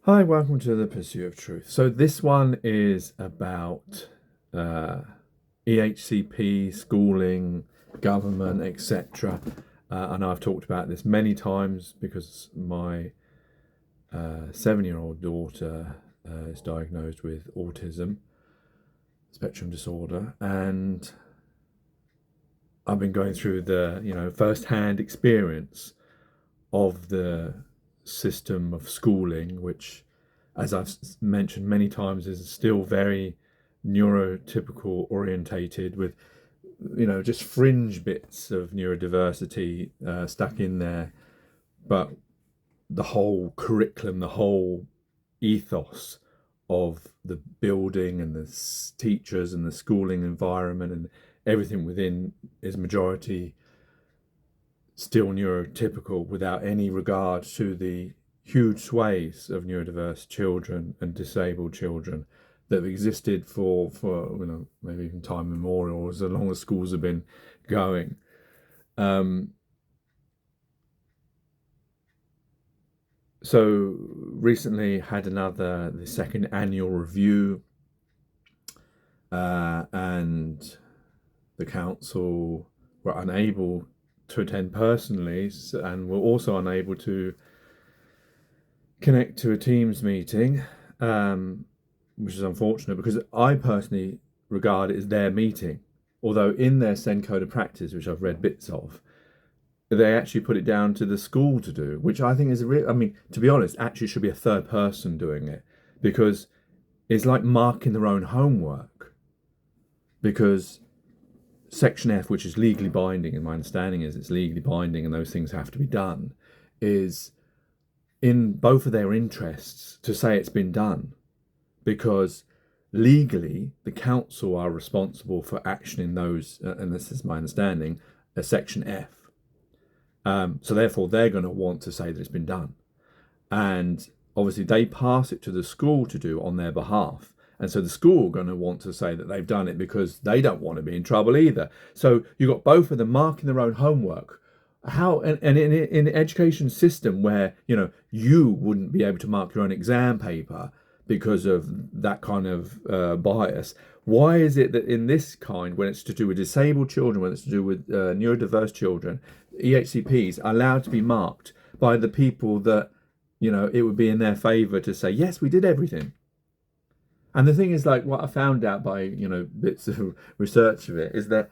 Hi, welcome to the Pursuit of Truth. So this one is about EHCP, schooling, government, etc. And I've talked about this many times because my 7-year-old daughter is diagnosed with autism spectrum disorder, and I've been going through the first-hand experience of the system of schooling, which, as I've mentioned many times, is still very neurotypical orientated with just fringe bits of neurodiversity stuck in there, but the whole curriculum, the whole ethos of the building and the teachers and the schooling environment and everything within is majority still neurotypical, without any regard to the huge swathes of neurodiverse children and disabled children that have existed for maybe even time immemorial, as long as schools have been going. So recently had the second annual review, and the council were unable to attend personally, and were also unable to connect to a Teams meeting, which is unfortunate because I personally regard it as their meeting. Although in their Send Code of Practice, which I've read bits of, they actually put it down to the school to do, which I think is I mean, to be honest, actually should be a third person doing it, because it's like marking their own homework. Because Section F, which is legally binding, and my understanding is it's legally binding and those things have to be done, is in both of their interests to say it's been done, because legally the council are responsible for action in those, and this is my understanding, a Section F. So therefore they're going to want to say that it's been done, and obviously they pass it to the school to do on their behalf. And so the school are going to want to say that they've done it because they don't want to be in trouble either. So you've got both of them marking their own homework. How and in an education system where you wouldn't be able to mark your own exam paper because of that kind of bias, why is it that in this kind, when it's to do with disabled children, when it's to do with neurodiverse children, EHCPs are allowed to be marked by the people that it would be in their favour to say, yes, we did everything? And the thing is, like, what I found out by bits of research of it is that,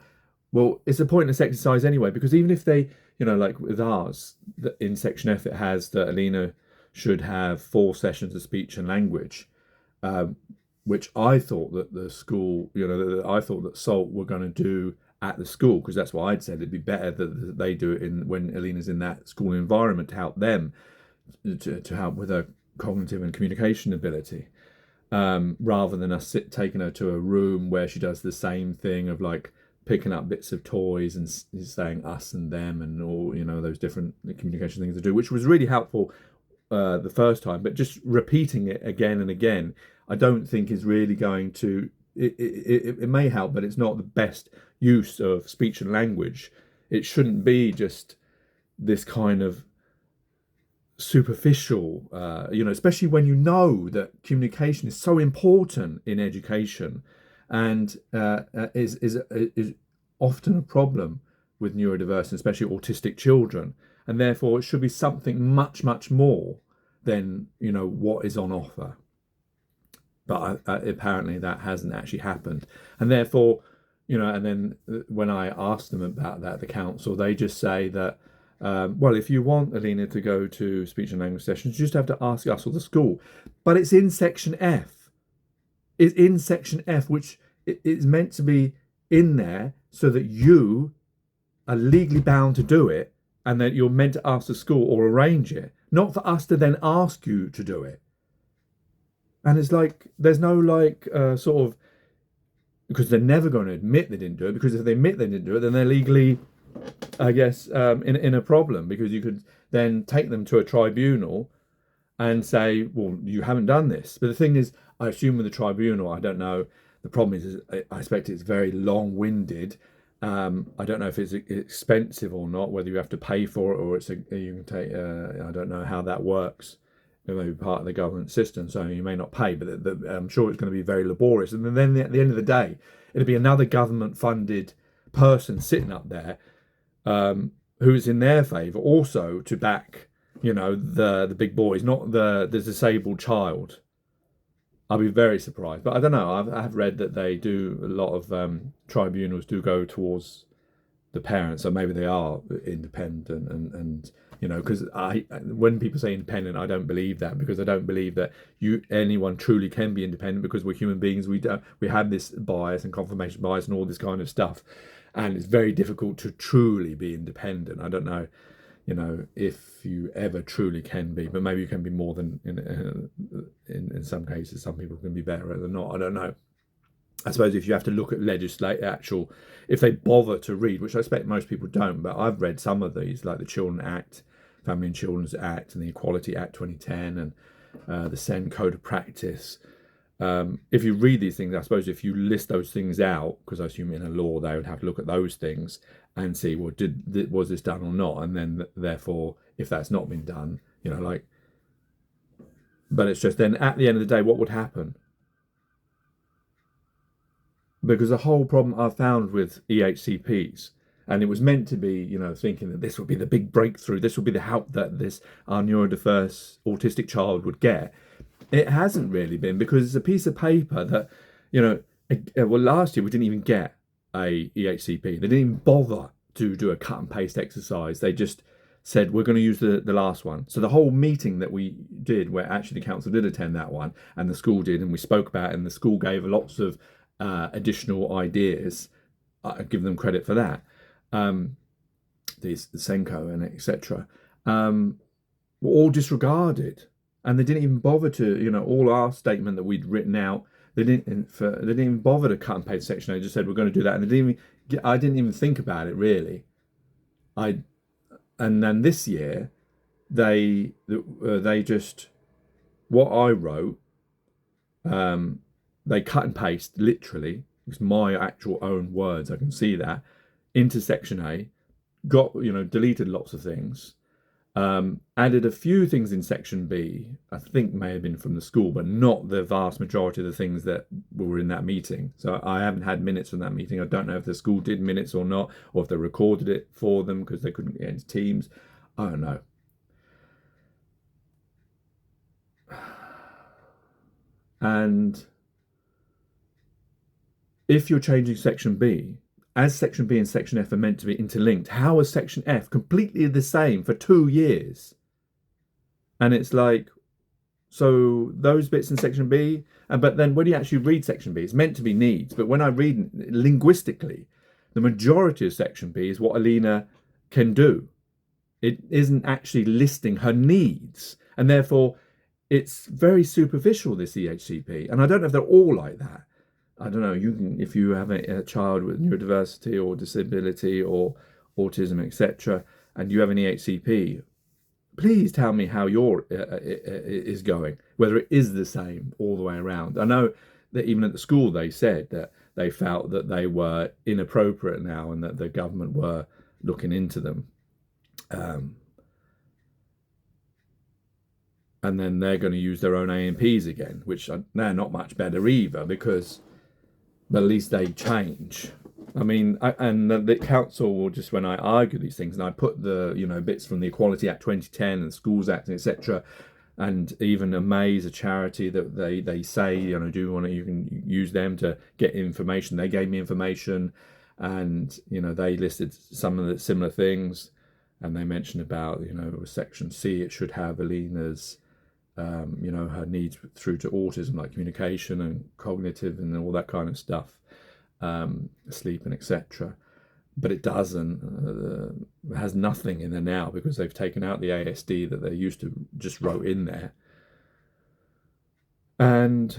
well, it's a pointless exercise anyway, because even if they, like with ours, in Section F, it has that Alina should have 4 sessions of speech and language, which I thought that the school, I thought that SALT were going to do at the school, because that's what I'd said. It'd be better that they do it when Alina's in that school environment to help them, to help with her cognitive and communication ability. Rather than us taking her to a room where she does the same thing of like picking up bits of toys and saying us and them and all those different communication things to do, which was really helpful the first time, but just repeating it again and again, I don't think is really going to. It may help, but it's not the best use of speech and language. It shouldn't be just this kind of superficial, especially when that communication is so important in education, and is often a problem with neurodiverse and especially autistic children, and therefore it should be something much, much more than what is on offer. But apparently that hasn't actually happened, and therefore, and then when I asked them about that, the council, they just say that, well, if you want Alina to go to speech and language sessions, you just have to ask us or the school. But it's in Section F. It's in Section F, which is meant to be in there so that you are legally bound to do it, and that you're meant to ask the school or arrange it, not for us to then ask you to do it. And it's like, there's no sort of, because they're never going to admit they didn't do it, because if they admit they didn't do it, then they're legally, I guess, in a problem, because you could then take them to a tribunal and say, well, you haven't done this. But the thing is, I assume with the tribunal, I don't know, the problem is I expect it's very long-winded. I don't know if it's expensive or not, whether you have to pay for it or you can take, I don't know how that works it may be part of the government system, so you may not pay, but I'm sure it's going to be very laborious. And then at the end of the day, it'll be another government-funded person sitting up there, who's in their favour also to back, the big boys, not the disabled child. I'll be very surprised, but I don't know. I have read that they do a lot of tribunals do go towards the parents, so maybe they are independent, and because when people say independent, I don't believe that, because I don't believe that anyone truly can be independent, because we're human beings. We have this bias and confirmation bias and all this kind of stuff, and it's very difficult to truly be independent. I don't know, if you ever truly can be, but maybe you can be more than in some cases. Some people can be better than not. I don't know. I suppose if you have to look at if they bother to read, which I expect most people don't, but I've read some of these, like the Children Act, Family and Children's Act, and the Equality Act 2010, and the SEN Code of Practice. If you read these things, I suppose if you list those things out, because I assume in a law they would have to look at those things and see, well, was this done or not, and then therefore, if that's not been done, but it's just then at the end of the day, what would happen? Because the whole problem I've found with EHCPs, and it was meant to be, thinking that this would be the big breakthrough, this would be the help that our neurodiverse autistic child would get. It hasn't really been, because it's a piece of paper that, well, last year we didn't even get a EHCP. They didn't even bother to do a cut and paste exercise. They just said, we're going to use the last one. So the whole meeting that we did, where actually the council did attend that one, and the school did, and we spoke about it, and the school gave lots of additional ideas. I give them credit for that. The Senko and etc. Were all disregarded, and they didn't even bother to, all our statement that we'd written out. They didn't even bother to cut and paste section. They just said, we're going to do that, and I didn't even think about it really. And then this year, they just, what I wrote, they cut and paste, literally, it's my actual own words, I can see that, into section A, got, deleted lots of things, added a few things in section B, I think may have been from the school, but not the vast majority of the things that were in that meeting. So I haven't had minutes from that meeting. I don't know if the school did minutes or not, or if they recorded it for them because they couldn't get into Teams. I don't know. And if you're changing section B, as section B and section F are meant to be interlinked, how is section F completely the same for 2 years? And it's like, so those bits in section B, but then when you actually read section B, it's meant to be needs. But when I read linguistically, the majority of section B is what Alina can do. It isn't actually listing her needs. And therefore, it's very superficial, this EHCP. And I don't know if they're all like that. I don't know, if you have a child with neurodiversity or disability or autism, etc., and you have an EHCP, please tell me how your is going, whether it is the same all the way around. I know that even at the school they said that they felt that they were inappropriate now and that the government were looking into them. And then they're going to use their own AMPs again, which they're not much better either, because but at least they change. I mean, and the council will just, when I argue these things, and I put the bits from the Equality Act 2010 and Schools Act, etc., and even Amaze, a charity that they say, do you want to, you can use them to get information. They gave me information, and they listed some of the similar things, and they mentioned about section C, it should have Alina's her needs through to autism, like communication and cognitive and all that kind of stuff, sleep and etc. But it doesn't, it has nothing in there now, because they've taken out the ASD that they used to just wrote in there. And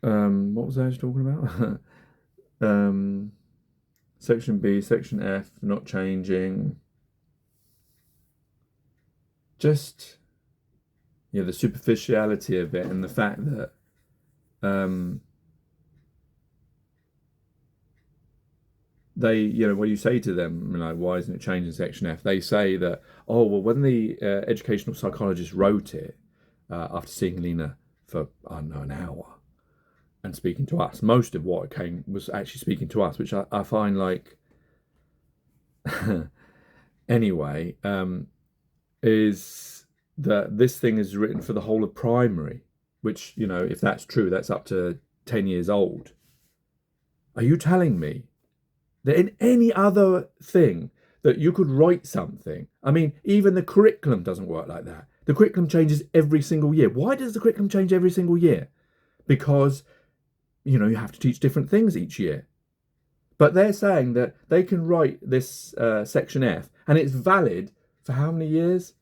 what was I just talking about? Section B, section F, not changing. Just the superficiality of it, and the fact that they, when you say to them, why isn't it changed in Section F? They say that, oh, well, when the educational psychologist wrote it, after seeing Lena for, I don't know, an hour and speaking to us, most of what came was actually speaking to us, which I find like, anyway, is that this thing is written for the whole of primary, which, if that's true, that's up to 10 years old. Are you telling me that in any other thing that you could write something? I mean, even the curriculum doesn't work like that. The curriculum changes every single year. Why does the curriculum change every single year? Because, you have to teach different things each year. But they're saying that they can write this Section F, and it's valid for how many years?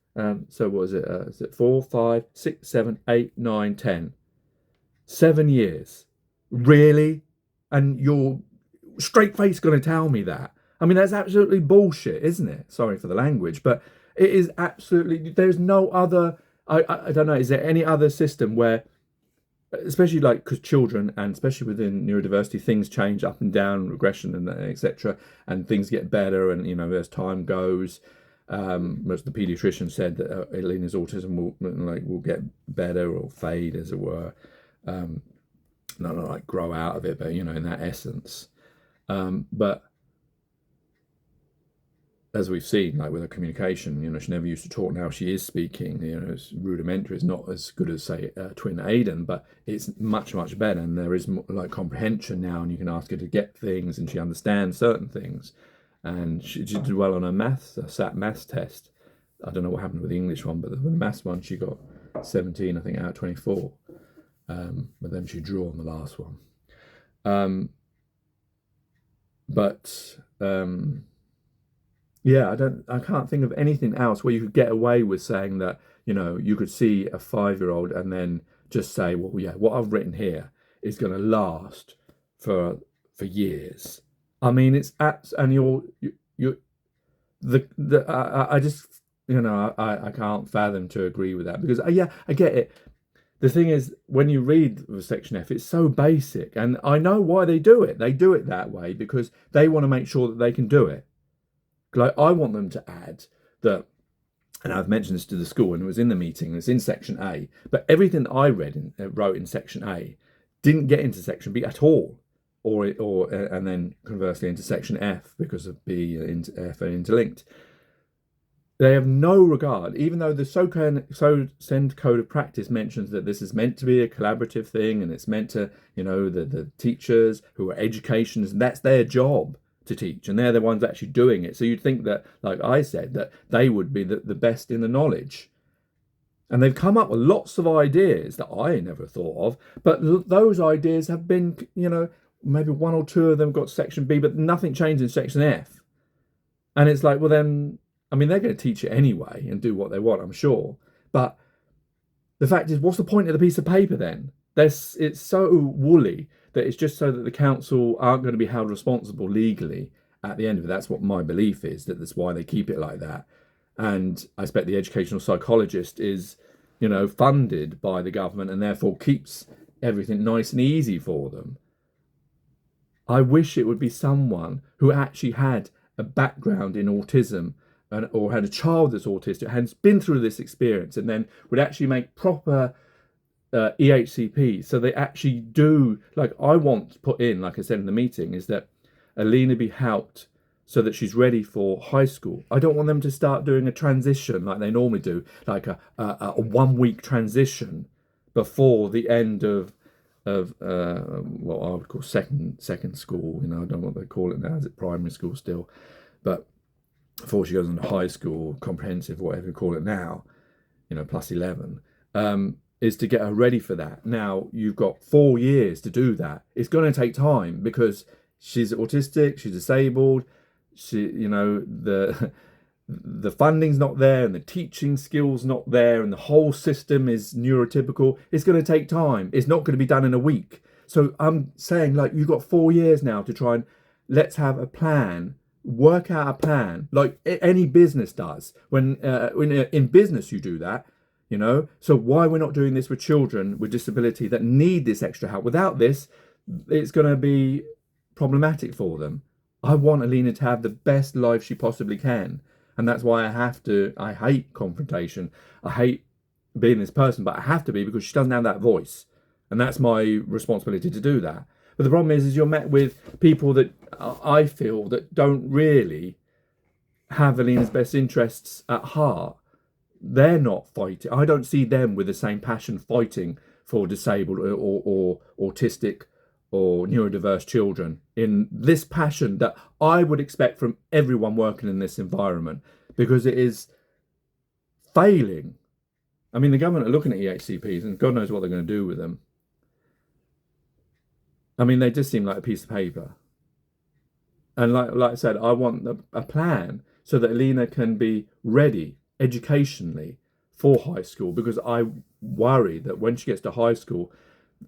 So what is it 4, 5, 6, 7, 8, 9, 10? 7 years. Really? And you're straight face going to tell me that? I mean, that's absolutely bullshit, isn't it? Sorry for the language, but it is absolutely, there's no other, I don't know, is there any other system where, especially like, because children, and especially within neurodiversity, things change up and down, regression and etc., and things get better, and as time goes, most the pediatrician said that Elena's autism will get better or fade, as it were, not like grow out of it, but in that essence. But as we've seen, like with her communication, she never used to talk. Now she is speaking. It's rudimentary. It's not as good as, say, twin Aiden, but it's much, much better. And there is more, like, comprehension now, and you can ask her to get things, and she understands certain things. And she did well on her SAT maths test. I don't know what happened with the English one, but the maths one, she got 17, I think, out of 24. But then she drew on the last one. Yeah, I can't think of anything else where you could get away with saying that, you could see a 5-year-old and then just say, well, yeah, what I've written here is going to last for years. I mean, it's and I just, I can't fathom to agree with that, because yeah, I get it. The thing is, when you read the Section F, it's so basic, and I know why they do it. They do it that way because they want to make sure that they can do it. Like, I want them to add that, and I've mentioned this to the school, and it was in the meeting, it's in Section A, but everything that I wrote in Section A didn't get into Section B at all, and then conversely into Section F, because of B and F are interlinked. They have no regard, even though the SEND Code of Practice mentions that this is meant to be a collaborative thing, and it's meant to, the teachers who are educationists, that's their job to teach, and they're the ones actually doing it. So you'd think that, like I said, that they would be the best in the knowledge. And they've come up with lots of ideas that I never thought of, but those ideas have been, maybe 1 or 2 of them got Section B, but nothing changed in Section F. And it's like, well then, I mean, they're going to teach it anyway and do what they want, I'm sure. But the fact is, what's the point of the piece of paper then? It's so woolly that it's just so that the council aren't going to be held responsible legally at the end of it. That's what my belief is, that's why they keep it like that. And I expect the educational psychologist is, funded by the government, and therefore keeps everything nice and easy for them. I wish it would be someone who actually had a background in autism, or had a child that's autistic, has been through this experience, and then would actually make proper EHCP, so they actually do, like I want to put in, like I said in the meeting, is that Alina be helped so that she's ready for high school. I don't want them to start doing a transition like they normally do, like a 1-week transition before the end of what I would call second school. I don't know what they call it now. Is it primary school still? But before she goes into high school, comprehensive, whatever you call it now, plus 11. Is to get her ready for that. Now, you've got 4 years to do that. It's going to take time because she's autistic, she's disabled, the funding's not there, and the teaching skills not there, and the whole system is neurotypical. It's going to take time. It's not going to be done in a week. So I'm saying, like, you've got 4 years now to try and let's have a plan, work out a plan, like any business does. When in business you do that. So why we're not doing this with children with disability that need this extra help? Without this, it's going to be problematic for them. I want Alina to have the best life she possibly can. And that's why I hate confrontation. I hate being this person, but I have to be because she doesn't have that voice. And that's my responsibility to do that. But the problem is you're met with people that I feel that don't really have Alina's best interests at heart. They're not fighting. I don't see them with the same passion fighting for disabled or autistic or neurodiverse children in this passion that I would expect from everyone working in this environment, because it is failing. I mean, the government are looking at EHCPs and God knows what they're going to do with them. I mean, they just seem like a piece of paper. And like I said, I want a plan so that Alina can be ready educationally for high school, because I worry that when she gets to high school,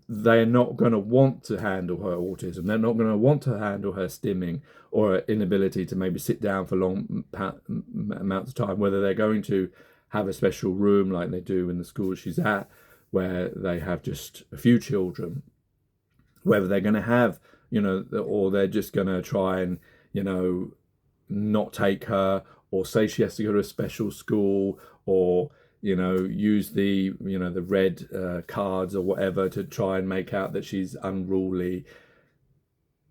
they're not going to want to handle her autism. They're not going to want to handle her stimming or her inability to maybe sit down for long amounts of time, whether they're going to have a special room like they do in the school she's at, where they have just a few children, whether they're going to have, or they're just going to try and, not take her, or say she has to go to a special school, or use the the red cards or whatever to try and make out that she's unruly,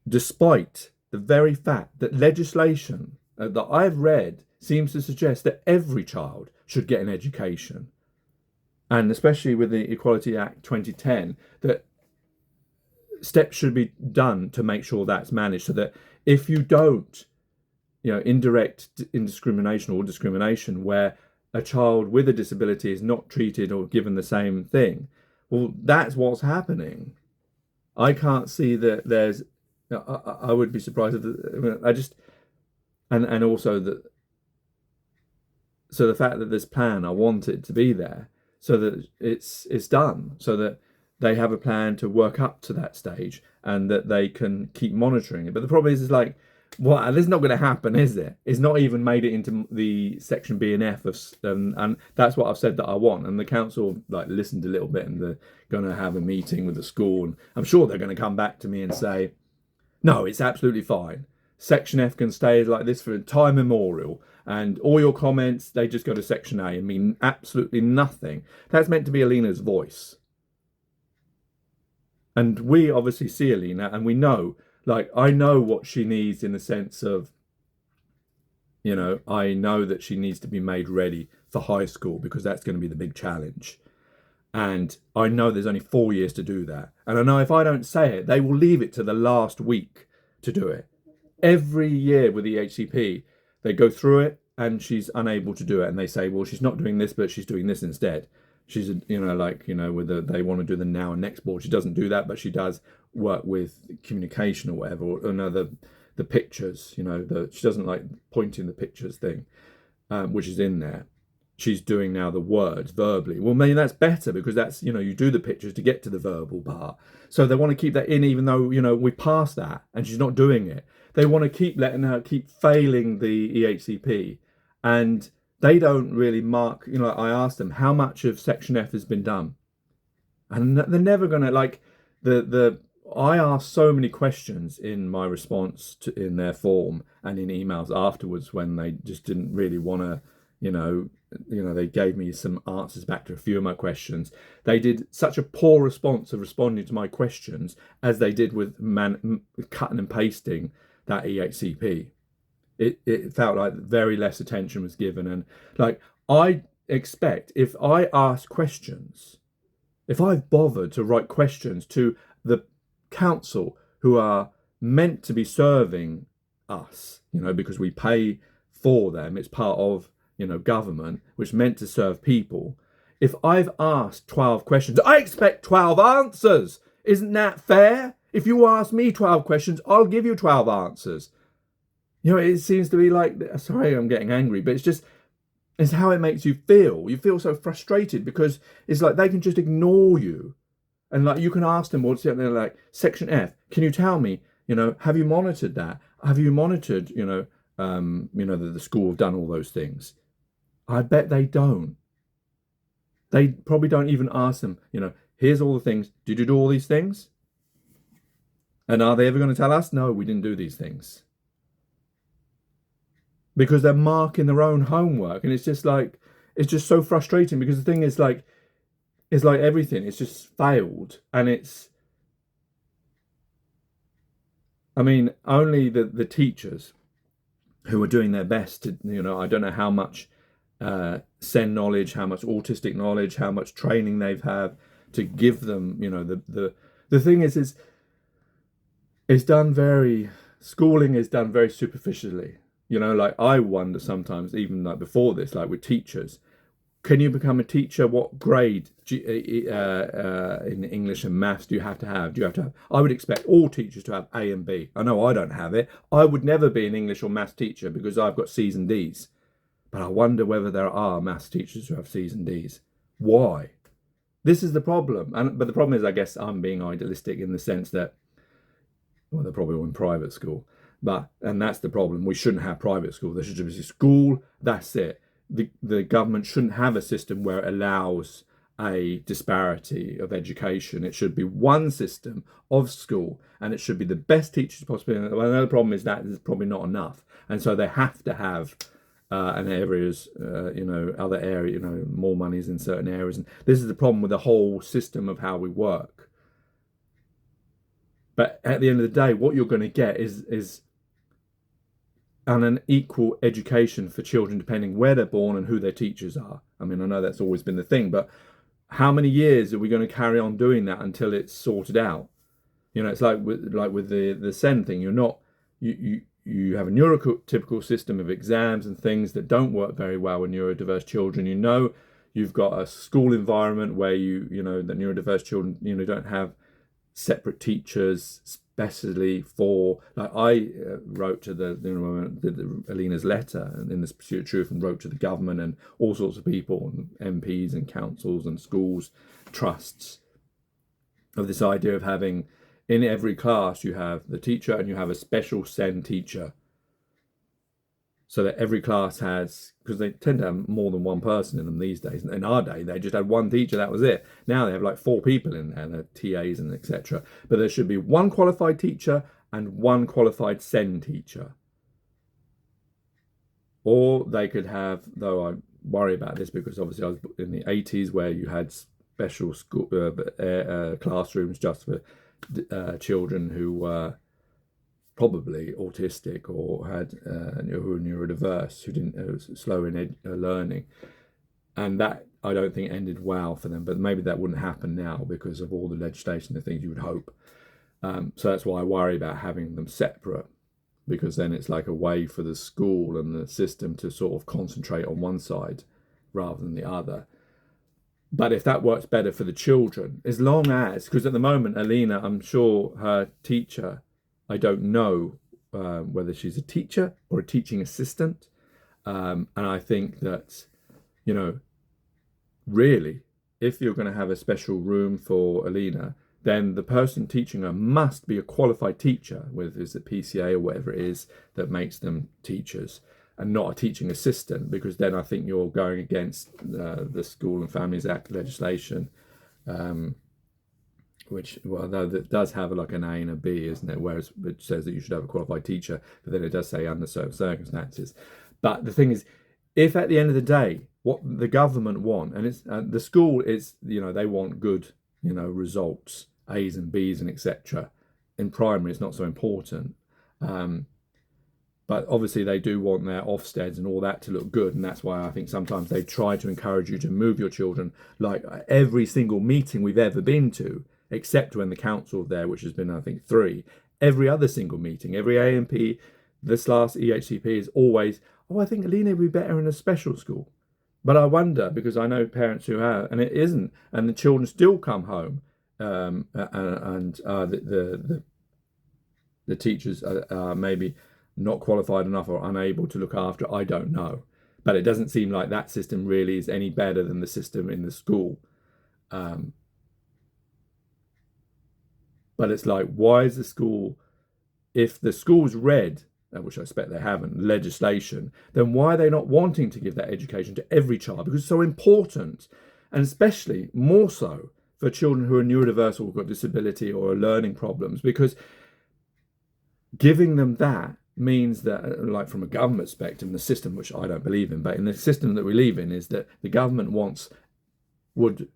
despite the very fact that legislation that I've read seems to suggest that every child should get an education, and especially with the Equality Act 2010, that steps should be done to make sure that's managed, so that if you don't, indirect indiscrimination or discrimination where a child with a disability is not treated or given the same thing, well, that's what's happening. I can't see that there's. I would be surprised if I just, and also that. So the fact that this plan, I want it to be there so that it's done, so that they have a plan to work up to that stage and that they can keep monitoring it. But the problem is like, well, this is not going to happen, is it? It's not even made it into the section B and F of, and that's what I've said that I want. And the council listened a little bit, and they're going to have a meeting with the school, and I'm sure they're going to come back to me and say, no, it's absolutely fine. Section F can stay like this for time immemorial, and all your comments, they just go to section A and mean absolutely nothing. That's meant to be Alina's voice. And we obviously see Alina, and we know, I know what she needs in the sense of, I know that she needs to be made ready for high school, because that's going to be the big challenge. And I know there's only 4 years to do that. And I know if I don't say it, they will leave it to the last week to do it. Every year with the EHCP, they go through it and she's unable to do it. And they say, well, she's not doing this, but she's doing this instead. She's, they want to do the now and next board. She doesn't do that, but she does work with communication or whatever, or the pictures, she doesn't like pointing the pictures thing, which is in there. She's doing now the words verbally. Well, maybe that's better, because that's, you do the pictures to get to the verbal part. So they want to keep that in, even though, we passed that and she's not doing it. They want to keep letting her keep failing the EHCP. And they don't really mark, I asked them how much of Section F has been done. And they're never going to, I asked so many questions in my response in their form and in emails afterwards, when they just didn't really want to, they gave me some answers back to a few of my questions. They did such a poor response of responding to my questions as they did with cutting and pasting that EHCP. It felt like very less attention was given. And I expect, if I ask questions, if I've bothered to write questions to the council who are meant to be serving us, because we pay for them, it's part of, government, which is meant to serve people. If I've asked 12 questions, I expect 12 answers. Isn't that fair? If you ask me 12 questions, I'll give you 12 answers. It seems to be like, sorry, I'm getting angry, but it's how it makes you feel. You feel so frustrated because it's like they can just ignore you. And you can ask them, what's it like, Section F, can you tell me, have you monitored that? Have you monitored, that the school have done all those things? I bet they don't. They probably don't even ask them, here's all the things. Did you do all these things? And are they ever going to tell us? No, we didn't do these things. because they're marking their own homework, and it's just like, it's just so frustrating, because the thing is, like, it's like everything, it's just failed. And it's, I mean, only the teachers who are doing their best to, I don't know how much SEN knowledge, how much autistic knowledge, how much training they've had to give them, the thing is it's done very, schooling is done very superficially. Like, I wonder sometimes, even like before this, like with teachers, can you become a teacher? What grade in English and maths do you have to have? Do you have to have? I would expect all teachers to have A and B. I know I don't have it. I would never be an English or maths teacher because I've got C's and D's. But I wonder whether there are maths teachers who have C's and D's. Why? This is the problem. But the problem is, I guess I'm being idealistic in the sense that, well, they're probably all in private school. And that's the problem. We shouldn't have private school. There should just be school. That's it. The government shouldn't have a system where it allows a disparity of education. It should be one system of school, and it should be the best teachers possible. Another problem is that there's probably not enough, and so they have to have and areas, other area, more monies in certain areas. And this is the problem with the whole system of how we work. But at the end of the day, what you're going to get is an equal education for children, depending where they're born and who their teachers are. I mean, I know that's always been the thing, but how many years are we going to carry on doing that until it's sorted out? It's like with the SEN thing. You have a neurotypical system of exams and things that don't work very well with neurodiverse children. You've got a school environment where the neurodiverse children don't have separate teachers, especially for, like, I wrote to the Alina's letter in this Pursuit of Truth, and wrote to the government and all sorts of people, and MPs and councils and schools, trusts, of this idea of having, in every class you have the teacher and you have a special SEN teacher, so that every class has, because they tend to have more than one person in them these days. In our day, they just had one teacher, that was it. Now they have like 4 people in there, and TAs and etc. But there should be one qualified teacher and one qualified SEN teacher. Or they could have, though I worry about this because obviously I was in the 80s where you had special school classrooms just for children who were probably autistic or had who were neurodiverse, who was slow in learning, and that I don't think ended well for them. But maybe that wouldn't happen now because of all the legislation, the things you would hope. So that's why I worry about having them separate, because then it's like a way for the school and the system to sort of concentrate on one side rather than the other. But if that works better for the children, as long as, because at the moment, Alina, I'm sure her teacher, I don't know whether she's a teacher or a teaching assistant. And I think that, really, if you're going to have a special room for Alina, then the person teaching her must be a qualified teacher, whether it's a PCA or whatever it is that makes them teachers, and not a teaching assistant, because then I think you're going against the School and Families Act legislation, which, well, though that does have like an A and a B, isn't it? Whereas it says that you should have a qualified teacher, but then it does say under certain circumstances. But the thing is, if at the end of the day, what the government want, and it's the school is, they want good, results, A's and B's and etc. In primary, it's not so important. But obviously they do want their Ofsteds and all that to look good. And that's why I think sometimes they try to encourage you to move your children, like every single meeting we've ever been to, except when the council there, which has been, I think, 3, every other single meeting, every AMP, this last EHCP is always, I think Alina would be better in a special school. But I wonder, because I know parents who have, and it isn't, and the children still come home, and the teachers are maybe not qualified enough or unable to look after, I don't know. But it doesn't seem like that system really is any better than the system in the school. But it's like, why is the school, if the school's read, which I expect they haven't, legislation, then why are they not wanting to give that education to every child? Because it's so important, and especially more so for children who are neurodiverse or got disability or are learning problems, because giving them that means that, like from a government perspective, the system, which I don't believe in, but in the system that we live in, is that the government would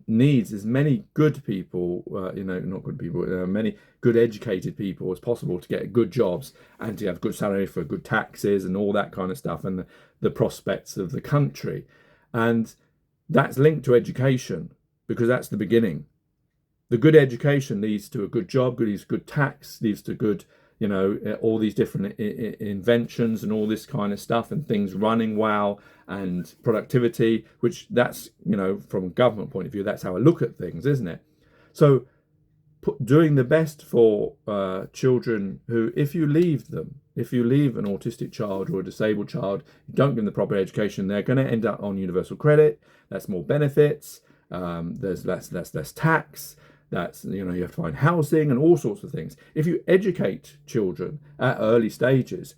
needs as many good people, not good people, many good educated people as possible to get good jobs and to have good salary for good taxes and all that kind of stuff, and the prospects of the country. And that's linked to education, because that's the beginning. The good education leads to a good job, leads to good tax, leads to good, all these different inventions and all this kind of stuff, and things running well, and productivity, which that's, from a government point of view, that's how I look at things, isn't it? So doing the best for children who, if you leave an autistic child or a disabled child, you don't give them the proper education, they're going to end up on universal credit. That's more benefits. There's less tax. That's, you have to find housing and all sorts of things. If you educate children at early stages,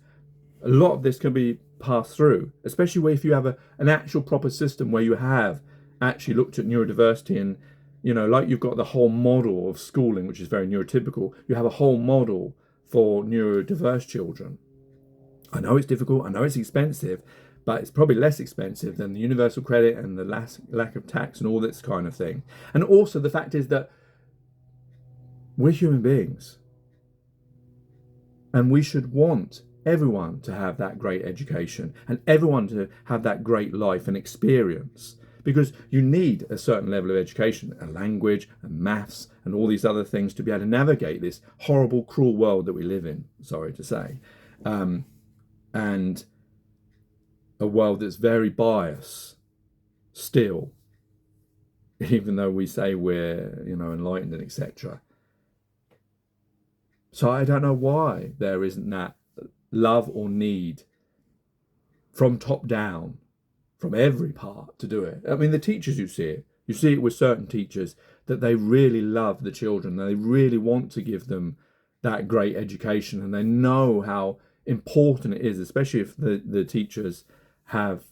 a lot of this can be passed through, especially if you have an actual proper system where you have actually looked at neurodiversity, and, like you've got the whole model of schooling, which is very neurotypical. You have a whole model for neurodiverse children. I know it's difficult, I know it's expensive, but it's probably less expensive than the universal credit and the lack of tax and all this kind of thing. And also the fact is that we're human beings, and we should want everyone to have that great education and everyone to have that great life and experience, because you need a certain level of education, a language and maths and all these other things to be able to navigate this horrible, cruel world that we live in, sorry to say, and a world that's very biased still, even though we say we're, enlightened and etc. So I don't know why there isn't that love or need from top down, from every part, to do it. I mean, the teachers, you see it with certain teachers, that they really love the children. They really want to give them that great education, and they know how important it is, especially if the teachers have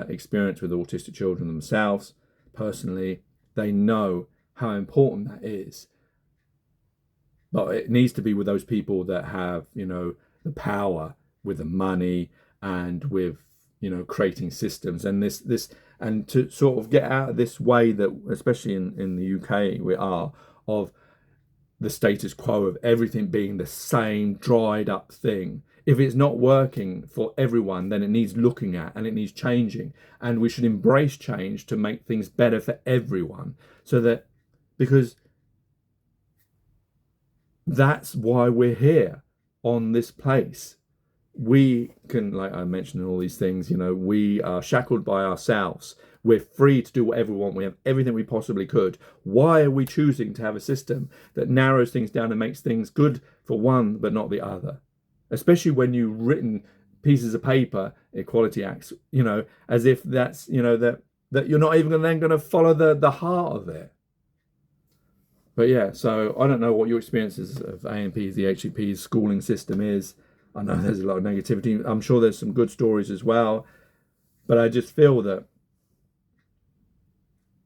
experience with autistic children themselves personally. They know how important that is. But it needs to be with those people that have, the power, with the money, and with, creating systems, and this and to sort of get out of this way that, especially in the UK, we are, of the status quo of everything being the same dried up thing. If it's not working for everyone, then it needs looking at and it needs changing, and we should embrace change to make things better for everyone, so that, because that's why we're here on this place. We can, like I mentioned in all these things, we are shackled by ourselves. We're free to do whatever we want. We have everything we possibly could. Why are we choosing to have a system that narrows things down and makes things good for one but not the other? Especially when you've written pieces of paper, Equality Acts, as if that's, that you're not even then going to follow the heart of it. But yeah, so I don't know what your experiences of AMP's, the EHCP's schooling system is. I know there's a lot of negativity. I'm sure there's some good stories as well. But I just feel that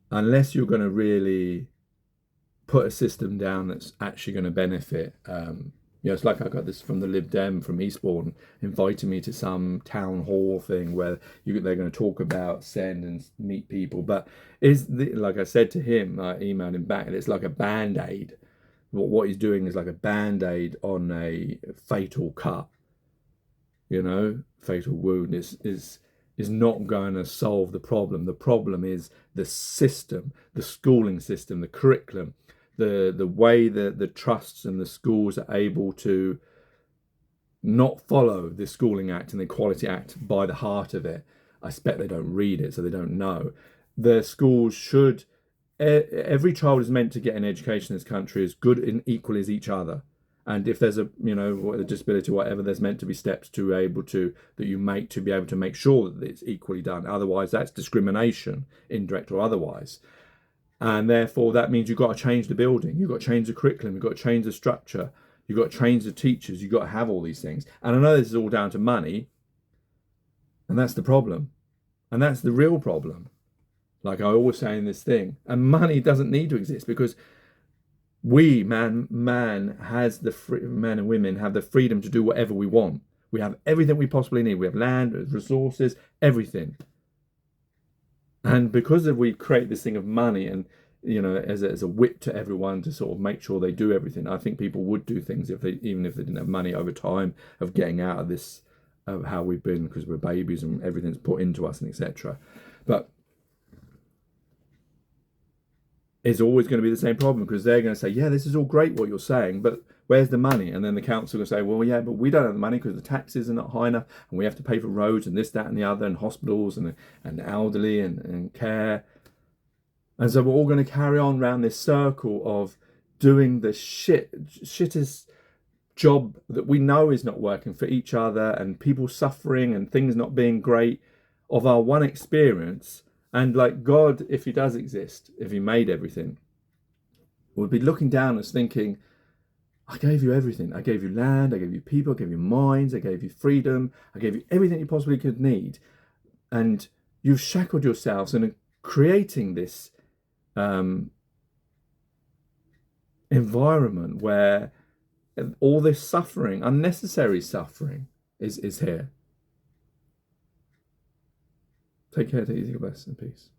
unless you're going to really put a system down that's actually going to benefit, it's like I got this from the Lib Dem from Eastbourne, inviting me to some town hall thing where they're going to talk about SEND and meet people. But like I said to him, I emailed him back, and it's like a band-aid. What he's doing is like a band-aid on a fatal cut. Fatal wound is not going to solve the problem. The problem is the system, the schooling system, the curriculum, the way that the trusts and the schools are able to not follow the Schooling Act and the Equality Act by the heart of it. I expect they don't read it, so they don't know. The schools should, every child is meant to get an education in this country as good and equal as each other. And if there's a disability or whatever, there's meant to be steps that you make to be able to make sure that it's equally done. Otherwise, that's discrimination, indirect or otherwise. And therefore, that means you've got to change the building, you've got to change the curriculum, you've got to change the structure, you've got to change the teachers, you've got to have all these things. And I know this is all down to money, and that's the problem. And that's the real problem. Like I always say in this thing, and money doesn't need to exist, because Man has the man and women have the freedom to do whatever we want. We have everything we possibly need. We have land, resources, everything. And because of we create this thing of money and as a whip to everyone to sort of make sure they do everything, I think people would do things even if they didn't have money over time of getting out of this of how we've been because we're babies and everything's put into us and etc. But it's always going to be the same problem because they're going to say, yeah, this is all great what you're saying, but where's the money? And then the council will say, well, yeah, but we don't have the money because the taxes are not high enough and we have to pay for roads and this, that and the other and hospitals and elderly and care. And so we're all going to carry on around this circle of doing the shittest job that we know is not working for each other and people suffering and things not being great of our one experience. And like God, if he does exist, if he made everything, would be looking down and thinking, I gave you everything. I gave you land, I gave you people, I gave you minds, I gave you freedom, I gave you everything you possibly could need. And you've shackled yourselves and are creating this environment where all this suffering, unnecessary suffering, is here. Take care, take it easy, God bless, and peace.